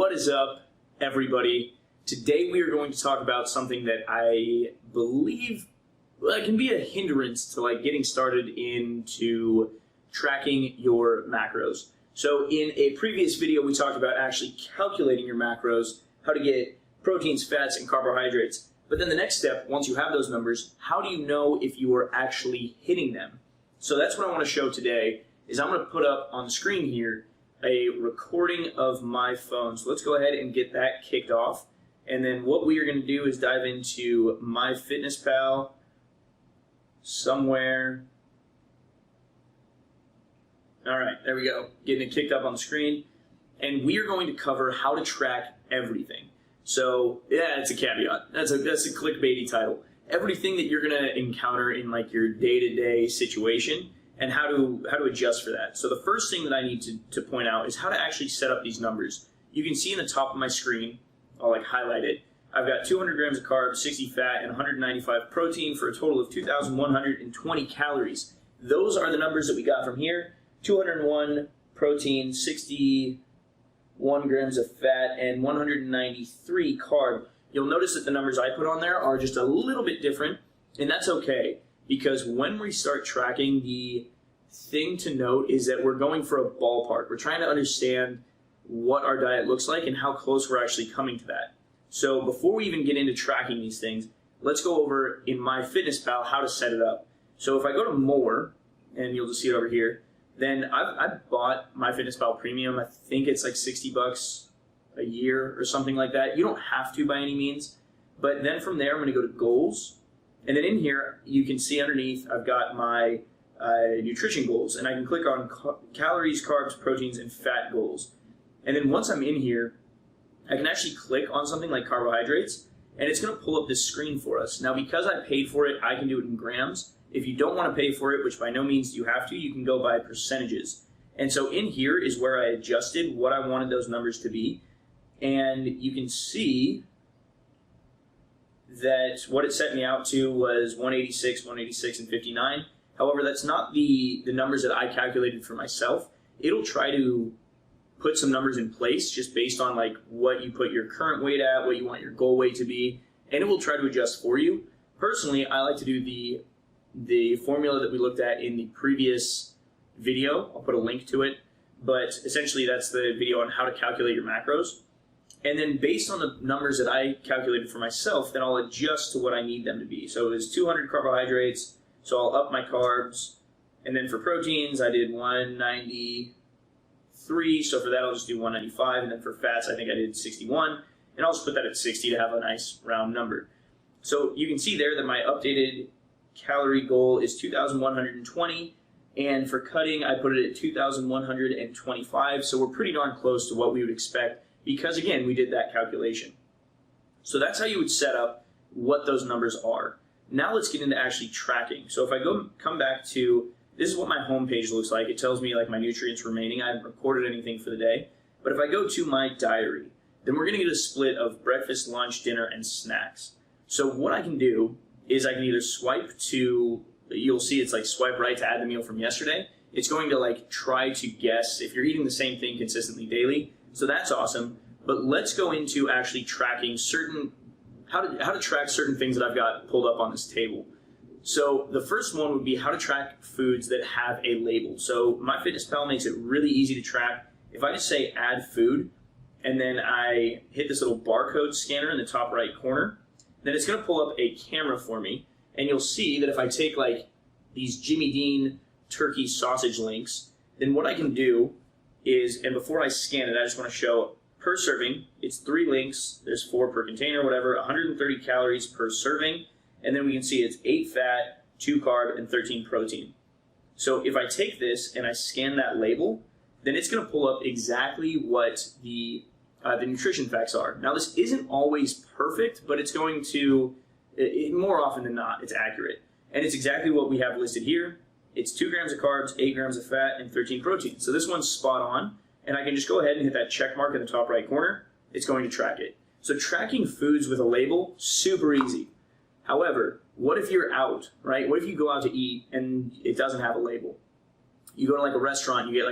What is up, everybody? Today we are going to talk about something that I believe can be a hindrance to getting started into tracking your macros. So in a previous video we talked about actually calculating your macros, how to get proteins, fats, and carbohydrates. But then the next step, once you have those numbers, how do you know if you are actually hitting them? So that's what I want to show today. Is I'm going to put up on the screen here a recording of my phone. So let's go ahead and get that kicked off. And then what we are going to do is dive into MyFitnessPal somewhere. All right, there we go. Getting it kicked up on the screen. And we are going to cover how to track everything. So yeah, it's a caveat. That's a clickbaity title. Everything that you're going to encounter in your day-to-day situation, and how to adjust for that. So the first thing that I need to point out is how to actually set up these numbers. You can see in the top of my screen, I'll highlight it. I've got 200 grams of carbs, 60 fat, and 195 protein for a total of 2,120 calories. Those are the numbers that we got from here. 201 protein, 61 grams of fat, and 193 carb. You'll notice that the numbers I put on there are just a little bit different, and that's okay. Because when we start tracking, the thing to note is that we're going for a ballpark. We're trying to understand what our diet looks like and how close we're actually coming to that. So before we even get into tracking these things, let's go over in MyFitnessPal how to set it up. So if I go to more, and you'll just see it over here, then I've bought MyFitnessPal Premium. I think it's like $60 a year or something like that. You don't have to by any means. But then from there, I'm going to go to goals. And then in here, you can see underneath, I've got my nutrition goals, and I can click on calories, carbs, proteins, and fat goals. And then once I'm in here, I can actually click on something like carbohydrates, and it's going to pull up this screen for us. Now, because I paid for it, I can do it in grams. If you don't want to pay for it, which by no means you have to, you can go by percentages. And so in here is where I adjusted what I wanted those numbers to be. And you can see that what it set me out to was 186, 186, and 59. However, that's not the numbers that I calculated for myself. It'll try to put some numbers in place just based on what you put your current weight at, what you want your goal weight to be, and it will try to adjust for you. Personally, I like to do the formula that we looked at in the previous video. I'll put a link to it, but essentially that's the video on how to calculate your macros. And then based on the numbers that I calculated for myself, then I'll adjust to what I need them to be. So it was 200 carbohydrates, so I'll up my carbs. And then for proteins, I did 193, so for that I'll just do 195. And then for fats, I think I did 61. And I'll just put that at 60 to have a nice round number. So you can see there that my updated calorie goal is 2,120. And for cutting, I put it at 2,125. So we're pretty darn close to what we would expect, because again, we did that calculation. So that's how you would set up what those numbers are. Now let's get into actually tracking. So if I come back to, this is what my home page looks like. It tells me my nutrients remaining. I haven't recorded anything for the day. But if I go to my diary, then we're gonna get a split of breakfast, lunch, dinner, and snacks. So what I can do is I can either swipe to, you'll see it's swipe right to add the meal from yesterday. It's going to try to guess if you're eating the same thing consistently daily. So that's awesome, but let's go into actually tracking how to track certain things that I've got pulled up on this table. So the first one would be how to track foods that have a label. So MyFitnessPal makes it really easy to track. If I just say add food, and then I hit this little barcode scanner in the top right corner, then it's gonna pull up a camera for me, and you'll see that if I take these Jimmy Dean turkey sausage links, then what I can do is, and before I scan it, I just want to show per serving, it's 3 links, there's 4 per container, whatever, 130 calories per serving, and then we can see it's 8 fat, 2 carb, and 13 protein. So if I take this and I scan that label, then it's going to pull up exactly what the nutrition facts are. Now this isn't always perfect, but it's going to, more often than not, it's accurate. And it's exactly what we have listed here. It's 2 grams of carbs, 8 grams of fat, and 13 protein. So this one's spot on, and I can just go ahead and hit that check mark in the top right corner. It's going to track it. So tracking foods with a label, super easy. However, what if you're out, right? What if you go out to eat and it doesn't have a label? You go to a restaurant, you get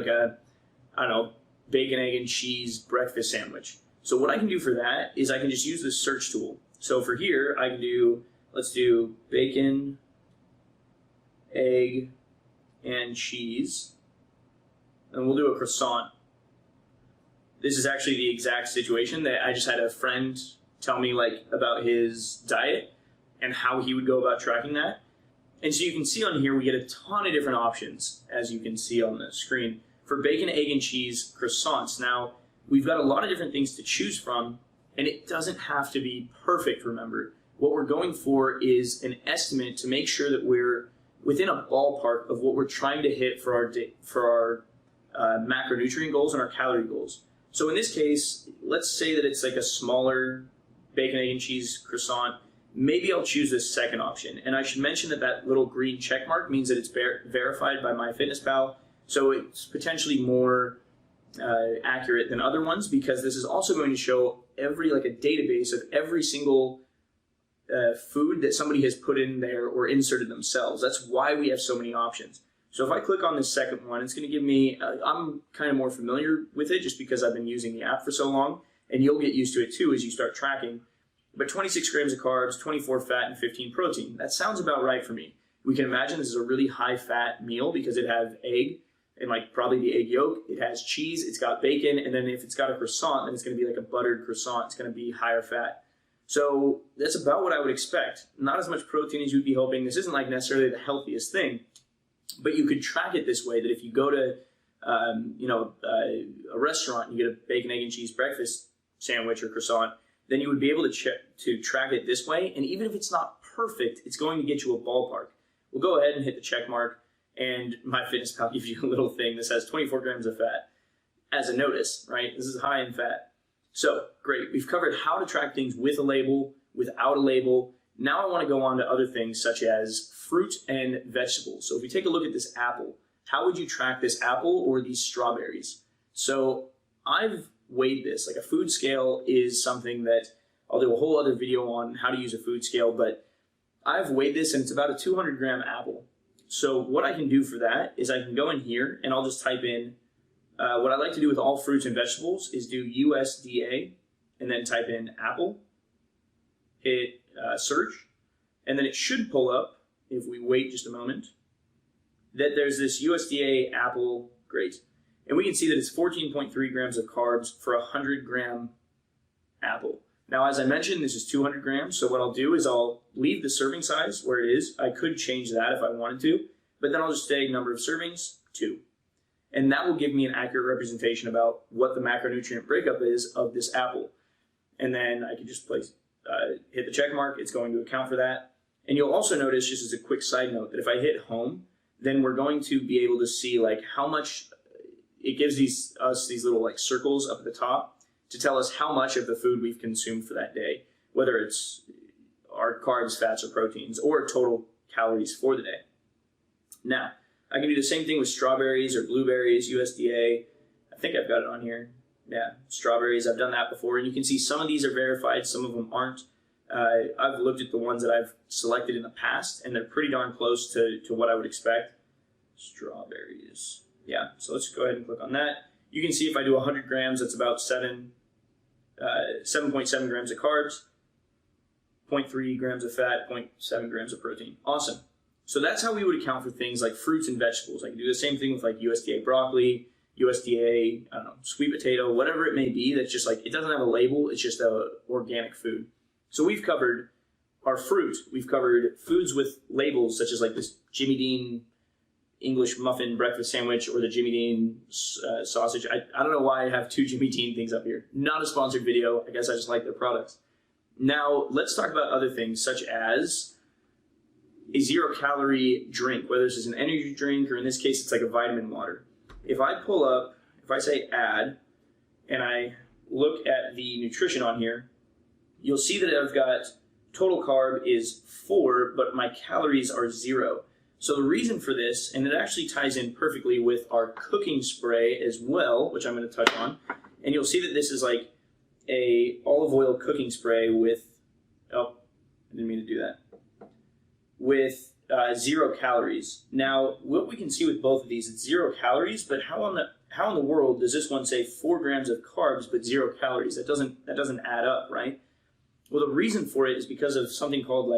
I don't know, bacon, egg, and cheese breakfast sandwich. So what I can do for that is I can just use the search tool. So for here, I can do, let's do bacon, egg, and cheese, and we'll do a croissant. This is actually the exact situation that I just had a friend tell me like about his diet and how he would go about tracking that. And so you can see on here we get a ton of different options, as you can see on the screen, for bacon, egg, and cheese croissants. Now, we've got a lot of different things to choose from, and it doesn't have to be perfect, remember. What we're going for is an estimate to make sure that we're within a ballpark of what we're trying to hit for our macronutrient goals and our calorie goals. So in this case, let's say that it's like a smaller bacon, egg, and cheese croissant. Maybe I'll choose this second option. And I should mention that that little green check mark means that it's verified by MyFitnessPal. So it's potentially more accurate than other ones, because this is also going to show every, like a database of every single food that somebody has put in there or inserted themselves. That's why we have so many options. So if I click on this second one, it's going to give me, I'm kind of more familiar with it just because I've been using the app for so long, and you'll get used to it too as you start tracking. But 26 grams of carbs, 24 fat, and 15 protein. That sounds about right for me. We can imagine this is a really high fat meal because it has egg, and like probably the egg yolk. It has cheese, it's got bacon, and then if it's got a croissant, then it's going to be like a buttered croissant. It's going to be higher fat. So that's about what I would expect. Not as much protein as you'd be hoping. This isn't like necessarily the healthiest thing, but you could track it this way, that if you go to a restaurant and you get a bacon, egg, and cheese breakfast sandwich or croissant, then you would be able to track it this way. And even if it's not perfect, it's going to get you a ballpark. We'll go ahead and hit the check mark, and MyFitnessPal gives you a little thing that says 24 grams of fat as a notice, right? This is high in fat. So great, we've covered how to track things with a label, without a label. Now I want to go on to other things such as fruit and vegetables. So if we take a look at this apple, how would you track this apple or these strawberries? So I've weighed this. Like a food scale is something that I'll do a whole other video on how to use a food scale, but I've weighed this and it's about a 200 gram apple. So what I can do for that is I can go in here and I'll just type in, what I like to do with all fruits and vegetables is do USDA and then type in apple, hit search, and then it should pull up, if we wait just a moment, that there's this USDA apple, great. And we can see that it's 14.3 grams of carbs for a 100 gram apple. Now, as I mentioned, this is 200 grams, so what I'll do is I'll leave the serving size where it is. I could change that if I wanted to, but then I'll just say number of servings, 2. And that will give me an accurate representation about what the macronutrient breakup is of this apple. And then I can just hit the check mark, it's going to account for that. And you'll also notice, just as a quick side note, that if I hit home, then we're going to be able to see like how much, it gives us these little like circles up at the top to tell us how much of the food we've consumed for that day, whether it's our carbs, fats, or proteins, or total calories for the day. Now, I can do the same thing with strawberries or blueberries, USDA. I think I've got it on here. Yeah, strawberries, I've done that before, and you can see some of these are verified, some of them aren't. I've looked at the ones that I've selected in the past, and they're pretty darn close to what I would expect. Strawberries. Yeah, so let's go ahead and click on that. You can see if I do 100 grams, that's about 7.7 grams of carbs, 0.3 grams of fat, 0.7 grams of protein. Awesome. So that's how we would account for things like fruits and vegetables. I can do the same thing with like USDA broccoli, USDA, I don't know, sweet potato, whatever it may be. That's just like, it doesn't have a label, it's just a organic food. So we've covered our fruit. We've covered foods with labels such as like this Jimmy Dean English muffin breakfast sandwich or the Jimmy Dean sausage. I don't know why I have 2 Jimmy Dean things up here. Not a sponsored video. I guess I just like their products. Now, let's talk about other things such as a 0-calorie drink, whether this is an energy drink or in this case, it's like a vitamin water. If I pull up, if I say add, and I look at the nutrition on here, you'll see that I've got total carb is 4, but my calories are 0. So the reason for this, and it actually ties in perfectly with our cooking spray as well, which I'm going to touch on, and you'll see that this is like a olive oil cooking spray with, oh, I didn't mean to do that, with 0 calories. Now, what we can see with both of these, it's 0 calories, but how how in the world does this one say 4 grams of carbs but 0 calories? That doesn't add up, right? Well, the reason for it is because of something called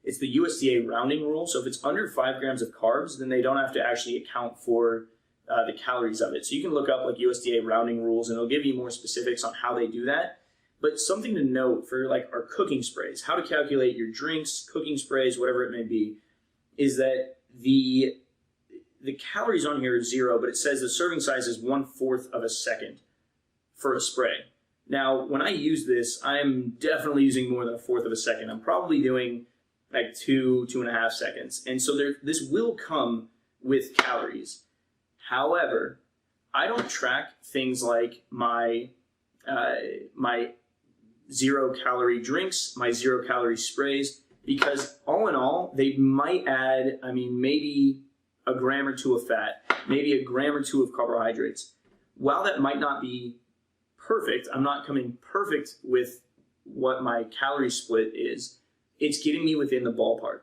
it's the USDA rounding rule. So if it's under 5 grams of carbs, then they don't have to actually account for the calories of it. So you can look up USDA rounding rules and it'll give you more specifics on how they do that. But something to note for our cooking sprays, how to calculate your drinks, cooking sprays, whatever it may be, is that the calories on here is 0, but it says the serving size is 1/4 of a second for a spray. Now, when I use this, I'm definitely using more than 1/4 of a second. I'm probably doing 2.5 seconds. And so this will come with calories. However, I don't track things like my 0-calorie drinks, my 0-calorie sprays, because all in all, they might add, maybe a gram or 2 of fat, maybe a gram or 2 of carbohydrates. While that might not be perfect, I'm not coming perfect with what my calorie split is, it's getting me within the ballpark.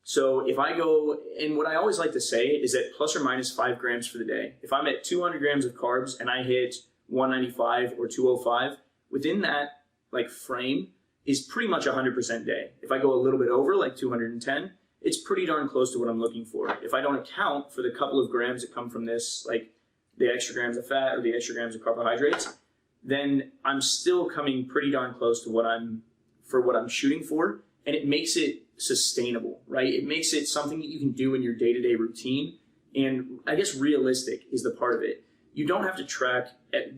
So if I go, and what I always like to say is that plus or minus 5 grams for the day. If I'm at 200 grams of carbs and I hit 195 or 205, within that frame is pretty much 100% day. If I go a little bit over, 210, it's pretty darn close to what I'm looking for. If I don't account for the couple of grams that come from this, the extra grams of fat or the extra grams of carbohydrates, then I'm still coming pretty darn close to what I'm shooting for, and it makes it sustainable, right? It makes it something that you can do in your day-to-day routine, and I guess realistic is the part of it. You don't have to track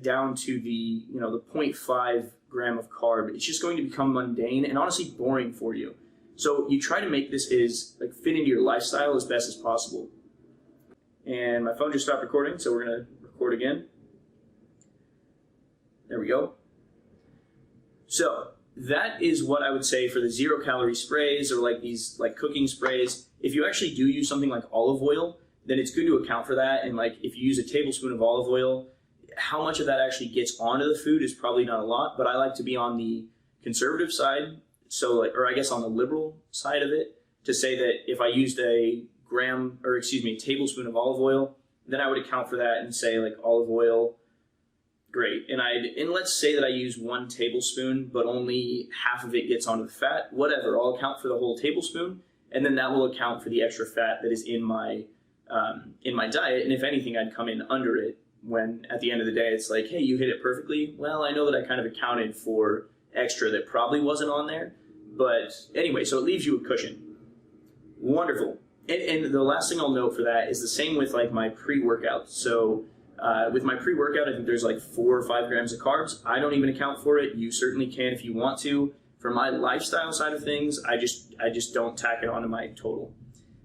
down to the 0.5 gram of carb. It's just going to become mundane and honestly boring for you. So you try to make this fit into your lifestyle as best as possible. And my phone just stopped recording, so we're going to record again. There we go. So that is what I would say for the 0-calorie sprays or these cooking sprays. If you actually do use something like olive oil, then it's good to account for that. And if you use a tablespoon of olive oil, how much of that actually gets onto the food is probably not a lot, but I like to be on the conservative side, or I guess on the liberal side of it, to say that if I used a tablespoon of olive oil, then I would account for that and say olive oil, great. And let's say that I use 1 tablespoon, but only half of it gets onto the fat, whatever, I'll account for the whole tablespoon, and then that will account for the extra fat that is in my diet, and if anything, I'd come in under it, when at the end of the day, it's hey, you hit it perfectly. Well, I know that I kind of accounted for extra that probably wasn't on there. But anyway, so it leaves you a cushion. Wonderful. And the last thing I'll note for that is the same with my pre-workout. So with my pre-workout, I think there's 4 or 5 grams of carbs. I don't even account for it. You certainly can if you want to. For my lifestyle side of things, I just don't tack it onto my total.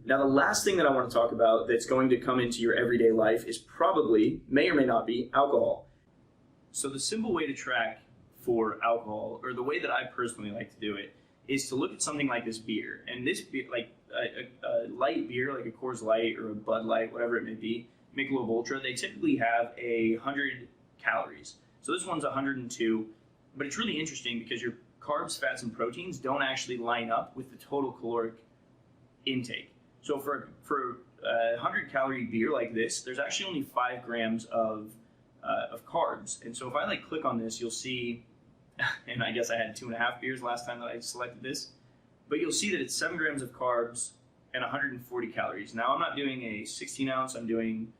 Now, the last thing that I want to talk about that's going to come into your everyday life is probably, may or may not be, alcohol. So the simple way to track for alcohol, or the way that I personally like to do it, is to look at something like this beer. And this beer, a light beer, like a Coors Light or a Bud Light, whatever it may be, Michelob Ultra, they typically have 100 calories. So this one's 102, but it's really interesting because your carbs, fats, and proteins don't actually line up with the total caloric intake. So for a 100-calorie beer like this, there's actually only 5 grams of carbs. And so if I click on this, you'll see, and I guess I had 2.5 beers last time that I selected this, but you'll see that it's 7 grams of carbs and 140 calories. Now I'm not doing a 16 ounce. I'm doing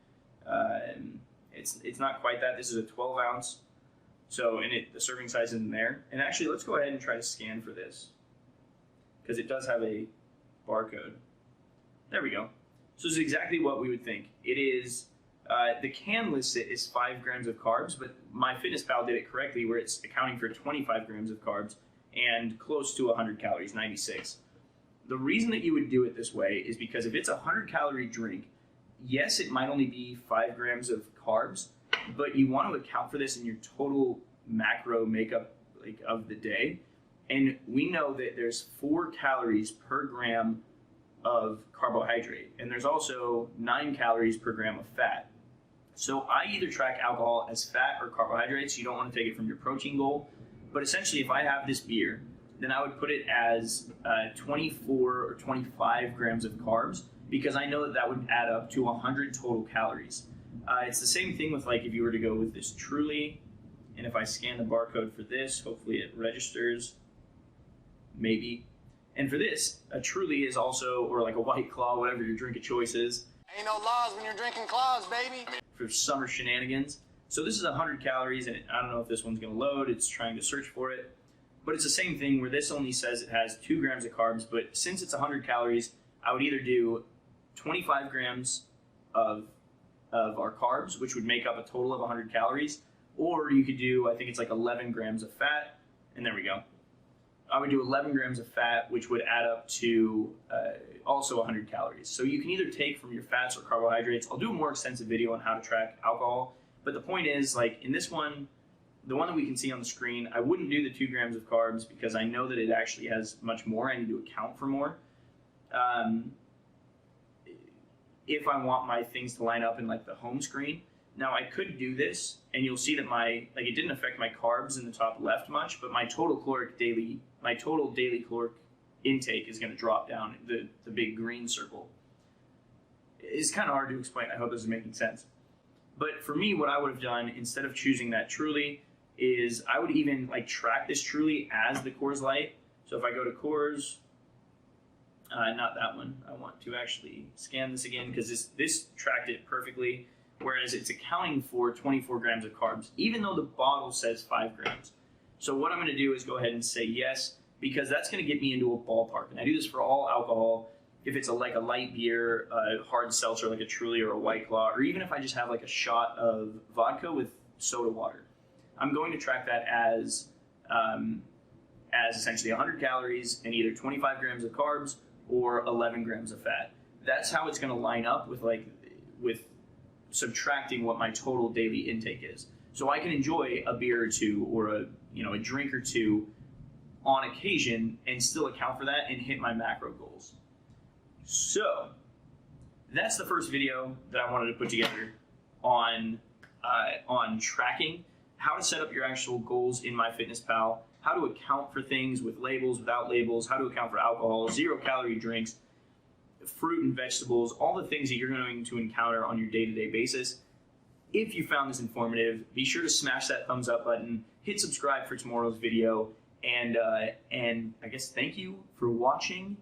it's not quite that. This is a 12 ounce. So the serving size isn't there. And actually, let's go ahead and try to scan for this, because it does have a barcode. There we go. So this is exactly what we would think. It is, the can lists it as 5 grams of carbs, but MyFitnessPal did it correctly where it's accounting for 25 grams of carbs and close to 100 calories, 96. The reason that you would do it this way is because if it's a 100-calorie drink, yes, it might only be 5 grams of carbs, but you want to account for this in your total macro makeup of the day. And we know that there's 4 calories per gram of carbohydrate, and there's also 9 calories per gram of fat. So I either track alcohol as fat or carbohydrates. You don't want to take it from your protein goal, but essentially if I have this beer, then I would put it as 24 or 25 grams of carbs, because I know that would add up to 100 total calories. It's the same thing with like if you were to go with this Truly, and if I scan the barcode for this, hopefully it registers, maybe. And for this, a Truly is also, or like a White Claw, whatever your drink of choice is. Ain't no laws when you're drinking claws, baby. For summer shenanigans. So this is 100 calories, and I don't know if this one's going to load. It's trying to search for it. But it's the same thing where this only says it has 2 grams of carbs, but since it's 100 calories, I would either do 25 grams of our carbs, which would make up a total of 100 calories, or you could do, I think it's like 11 grams of fat, and there we go. I would do 11 grams of fat, which would add up to also 100 calories. So you can either take from your fats or carbohydrates. I'll do a more extensive video on how to track alcohol, but the point is, like in this one, the one that we can see on the screen, I wouldn't do the 2 grams of carbs because I know that it actually has much more. I need to account for more. If I want my things to line up in like the home screen. Now I could do this, and you'll see that it didn't affect my carbs in the top left much, but my total daily caloric intake is going to drop down. The big green circle. It's kind of hard to explain. I hope this is making sense. But for me, what I would have done instead of choosing that Truly is I would even like track this Truly as the Coors Light. So if I go to Coors, not that one. I want to actually scan this again because this tracked it perfectly. Whereas it's accounting for 24 grams of carbs, even though the bottle says 5 grams. So what I'm going to do is go ahead and say yes, because that's going to get me into a ballpark. And I do this for all alcohol. If it's like a light beer, a hard seltzer like a Truly or a White Claw, or even if I just have like a shot of vodka with soda water, I'm going to track that as essentially 100 calories and either 25 grams of carbs or 11 grams of fat. That's how it's going to line up with subtracting what my total daily intake is. So I can enjoy a beer or two or a drink or two on occasion and still account for that and hit my macro goals. So that's the first video that I wanted to put together on tracking, how to set up your actual goals in MyFitnessPal, how to account for things with labels, without labels, how to account for alcohol, 0-calorie drinks, fruit and vegetables, all the things that you're going to encounter on your day-to-day basis. If you found this informative, be sure to smash that thumbs up button, hit subscribe for tomorrow's video, and I guess thank you for watching.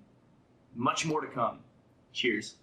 Much more to come. Cheers.